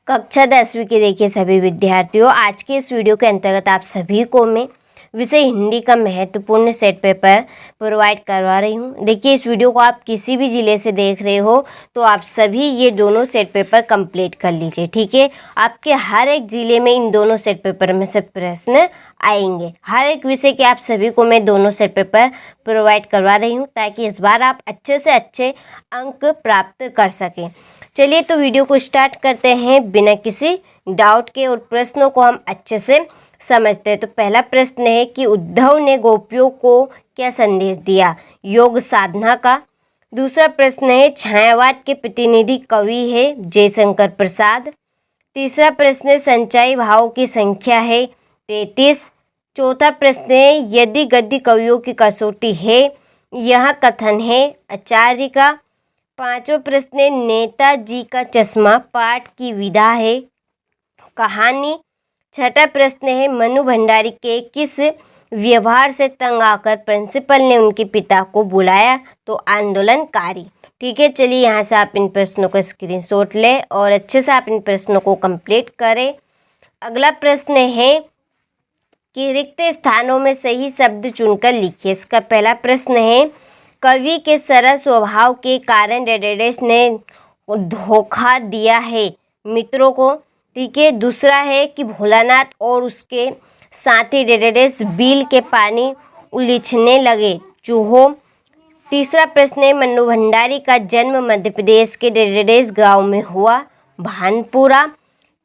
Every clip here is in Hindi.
कक्षा 10वीं के देखिए सभी विद्यार्थियों, आज के इस वीडियो के अंतर्गत आप सभी को मैं विषय हिंदी का महत्वपूर्ण सेट पेपर प्रोवाइड करवा रही हूँ। देखिए इस वीडियो को आप किसी भी ज़िले से देख रहे हो तो आप सभी ये दोनों सेट पेपर कंप्लीट कर लीजिए, ठीक है। आपके हर एक ज़िले में इन दोनों सेट पेपर में से प्रश्न आएंगे। हर एक विषय के आप सभी को मैं दोनों सेट पेपर प्रोवाइड करवा रही हूँ ताकि इस बार आप अच्छे से अच्छे अंक प्राप्त कर सकें। चलिए तो वीडियो को स्टार्ट करते हैं बिना किसी डाउट के और प्रश्नों को हम अच्छे से समझते हैं। तो पहला प्रश्न है कि उद्धव ने गोपियों को क्या संदेश दिया? योग साधना का। दूसरा प्रश्न है छायावाद के प्रतिनिधि कवि है जयशंकर प्रसाद। तीसरा प्रश्न है संचयी भावों की संख्या है 33। चौथा प्रश्न है यदि गद्य कवियों की कसौटी है, यह कथन है आचार्य का। पांचवा प्रश्न है नेताजी का चश्मा पाठ की विधा है कहानी। छठा प्रश्न है मनु भंडारी के किस व्यवहार से तंग आकर प्रिंसिपल ने उनके पिता को बुलाया? तो आंदोलनकारी। ठीक है, चलिए यहाँ से आप इन प्रश्नों का स्क्रीनशॉट लें और अच्छे से आप इन प्रश्नों को कंप्लीट करें। अगला प्रश्न है कि रिक्त स्थानों में सही शब्द चुनकर लिखिए। इसका पहला प्रश्न है कवि के सरल स्वभाव के कारण डेडेडेस ने धोखा दिया है मित्रों को। ठीक है, दूसरा है कि भोलानाथ और उसके साथी डेडेडेस बिल के पानी उलीचने लगे चूहों। तीसरा प्रश्न है मनु भंडारी का जन्म मध्य प्रदेश के डेडेडेस गांव में हुआ भानपुरा।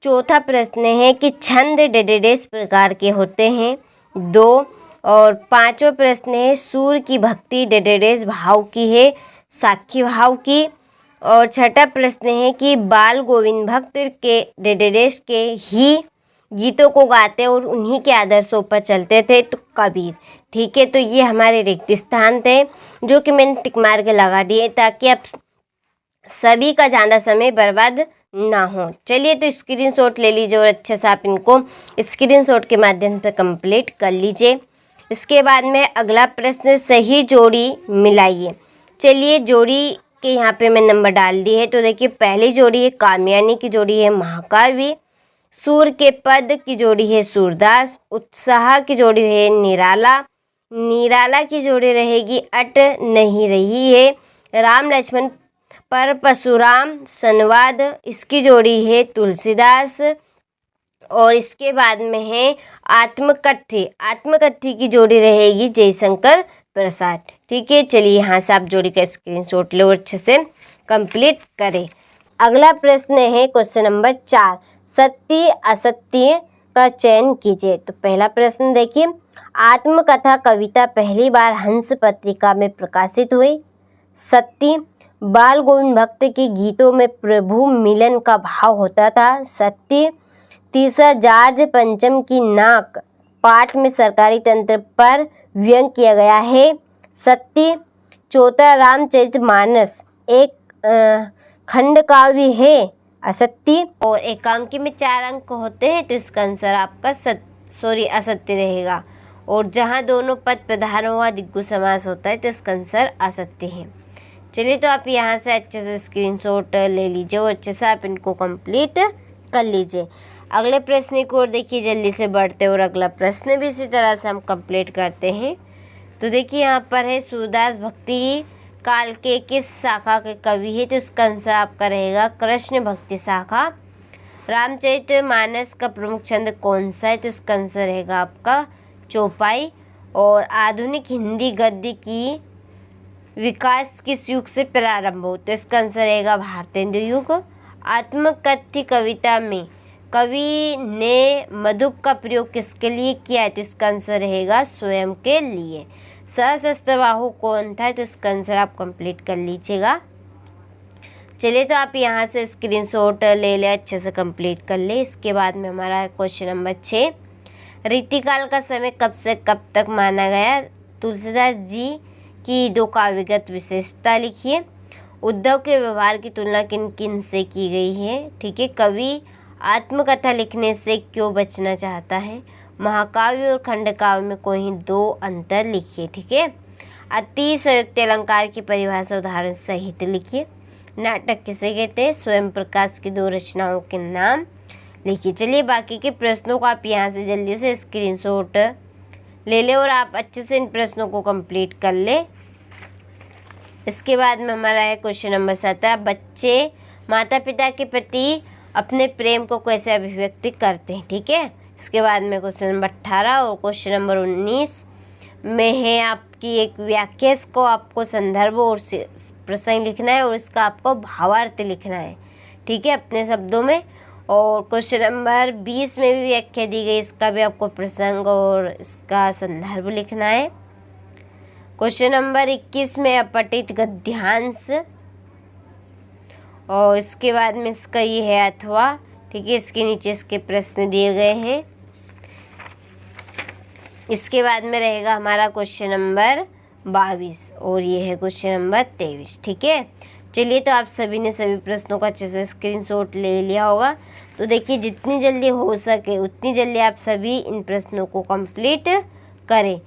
चौथा प्रश्न है कि छंद डेडेडेस प्रकार के होते हैं 2। और पांचवा प्रश्न है सूर्य की भक्ति डेडेडेस भाव की है साखी भाव की। और छठा प्रश्न है कि बाल गोविंद भक्त के डेडेडेस के ही गीतों को गाते और उन्हीं के आदर्शों पर चलते थे तो कबीर। ठीक है, तो ये हमारे रिक्त स्थान थे जो कि मैंने टिक मार के लगा दिए ताकि आप सभी का ज़्यादा समय बर्बाद ना हो। चलिए तो स्क्रीनशॉट ले लीजिए और अच्छे से आप इनको स्क्रीनशॉट के माध्यम से कंप्लीट कर लीजिए। इसके बाद में अगला प्रश्न सही जोड़ी मिलाइए। चलिए जोड़ी के यहाँ पे मैं नंबर डाल दी है। तो देखिए पहली जोड़ी है कामयानी की जोड़ी है महाकाव्य। सूर के पद की जोड़ी है सूरदास। उत्साह की जोड़ी है निराला। निराला की जोड़ी रहेगी अट नहीं रही है राम लक्ष्मण पर परशुराम संवाद। इसकी जोड़ी है तुलसीदास। और इसके बाद में है आत्मकथ्य। आत्मकथ्य की जोड़ी रहेगी जयशंकर प्रसाद। ठीक है, चलिए यहाँ से आप जोड़ी का स्क्रीनशॉट लो और अच्छे से कंप्लीट करें। अगला प्रश्न है क्वेश्चन नंबर 4 सत्य असत्य का चयन कीजिए। तो पहला प्रश्न देखिए आत्मकथा कविता पहली बार हंस पत्रिका में प्रकाशित हुई सत्य। बाल गोविंद भक्त के गीतों में प्रभु मिलन का भाव होता था सत्य। तीसरा जॉर्ज पंचम की नाक पाठ में सरकारी तंत्र पर व्यंग किया गया है सत्य। चौथा रामचरितमानस एक खंड काव्य है असत्य। और एकांकी में 4 अंक होते हैं तो इसका आंसर आपका असत्य रहेगा। और जहाँ दोनों पद प्रधान हुआ दिग्गु समास होता है तो इसका आंसर असत्य है। चलिए तो आप यहाँ से अच्छे से स्क्रीनशॉट ले लीजिए और अच्छे से आप इनको कंप्लीट कर लीजिए। अगले प्रश्न की ओर देखिए जल्दी से बढ़ते और अगला प्रश्न भी इसी तरह से हम कंप्लीट करते हैं। तो देखिए यहाँ पर है सूरदास भक्ति काल के किस शाखा के कवि है? तो इसका आंसर आपका रहेगा कृष्ण भक्ति शाखा। रामचरितमानस का प्रमुख छंद कौन सा है? तो इसका आंसर रहेगा आपका चौपाई। और आधुनिक हिंदी गद्य की विकास किस युग से प्रारंभ हो? तो इसका आंसर रहेगा भारतेंदु युग। आत्मकथ्य कविता में कवि ने मधुप का प्रयोग किसके लिए किया है? तो इसका आंसर रहेगा स्वयं के लिए। सहस्त्रबाहु कौन था? तो इसका आंसर आप कंप्लीट कर लीजिएगा। चलिए तो आप यहाँ से स्क्रीनशॉट ले लें, अच्छे से कंप्लीट कर ले। इसके बाद में हमारा क्वेश्चन नंबर 6 रीतिकाल का समय कब से कब तक माना गया? तुलसीदास जी की 2 काव्यगत विशेषता लिखिए। उद्धव के व्यवहार की तुलना किन किन से की गई है? ठीक है, कवि आत्मकथा लिखने से क्यों बचना चाहता है? महाकाव्य और खंडकाव्य में कोई 2 अंतर लिखिए। ठीक है, अति संयुक्त अलंकार की परिभाषा उदाहरण सहित लिखिए। नाटक किसे कहते हैं? स्वयं प्रकाश की 2 रचनाओं के नाम लिखिए। चलिए बाकी के प्रश्नों को आप यहाँ से जल्दी से स्क्रीनशॉट ले ले और आप अच्छे से इन प्रश्नों को कंप्लीट कर ले। इसके बाद में हमारा है क्वेश्चन नंबर 17, बच्चे माता पिता के प्रति अपने प्रेम को कैसे अभिव्यक्ति करते हैं। ठीक है। इसके बाद में क्वेश्चन नंबर 18 और क्वेश्चन नंबर 19 में है आपकी एक व्याख्या। इसको आपको संदर्भ और प्रसंग लिखना है और इसका आपको भावार्थ लिखना है। ठीक है, अपने शब्दों में। और क्वेश्चन नंबर 20 में भी व्याख्या दी गई, इसका भी आपको प्रसंग और इसका संदर्भ लिखना है। क्वेश्चन नंबर 21 में अपठित गद्यांश और इसके बाद में इसका ये है अथवा। ठीक है, इसके नीचे इसके प्रश्न दिए गए हैं। इसके बाद में रहेगा हमारा क्वेश्चन नंबर 22 और ये है क्वेश्चन नंबर 23। ठीक है, चलिए तो आप सभी ने सभी प्रश्नों का अच्छे से स्क्रीनशॉट ले लिया होगा। तो देखिए जितनी जल्दी हो सके उतनी जल्दी आप सभी इन प्रश्नों को कंप्लीट करें।